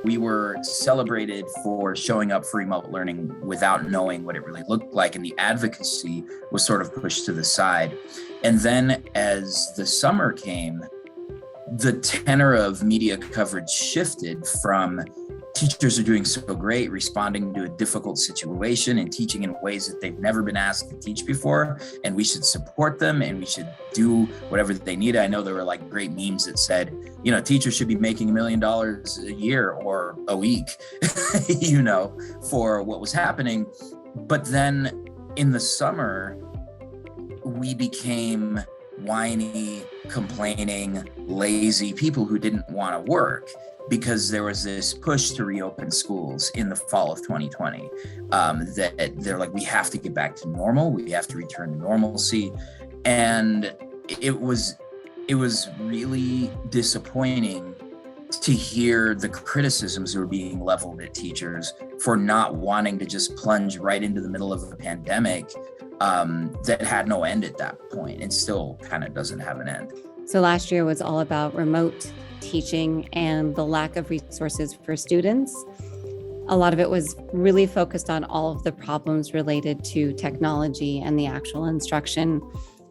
We were celebrated for showing up for remote learning without knowing what it really looked like, and the advocacy was sort of pushed to the side. And then as the summer came, the tenor of media coverage shifted from teachers are doing so great, responding to a difficult situation and teaching in ways that they've never been asked to teach before, and we should support them and we should do whatever they need. I know there were like great memes that said, teachers should be making $1 million a year or a week, for what was happening. But then in the summer, we became whiny, complaining, lazy people who didn't want to work, because there was this push to reopen schools in the fall of 2020, that they're like, we have to get back to normal. We have to return to normalcy. And it was really disappointing to hear the criticisms that were being leveled at teachers for not wanting to just plunge right into the middle of a pandemic that had no end at that point and still kind of doesn't have an end. So last year was all about remote teaching and the lack of resources for students. A lot of it was really focused on all of the problems related to technology and the actual instruction,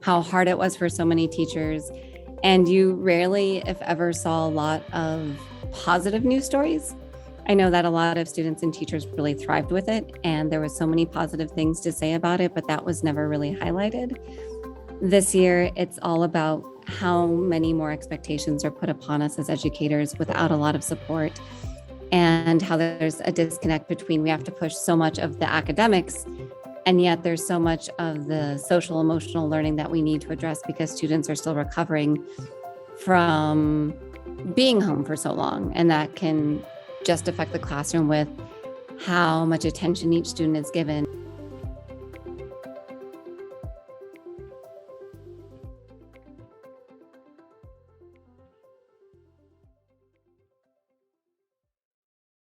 how hard it was for so many teachers. And you rarely, if ever, saw a lot of positive news stories. I know that a lot of students and teachers really thrived with it, and there was so many positive things to say about it, but that was never really highlighted. This year, it's all about how many more expectations are put upon us as educators without a lot of support, and how there's a disconnect between we have to push so much of the academics, and yet there's so much of the social emotional learning that we need to address because students are still recovering from being home for so long. And that can just affect the classroom with how much attention each student is given.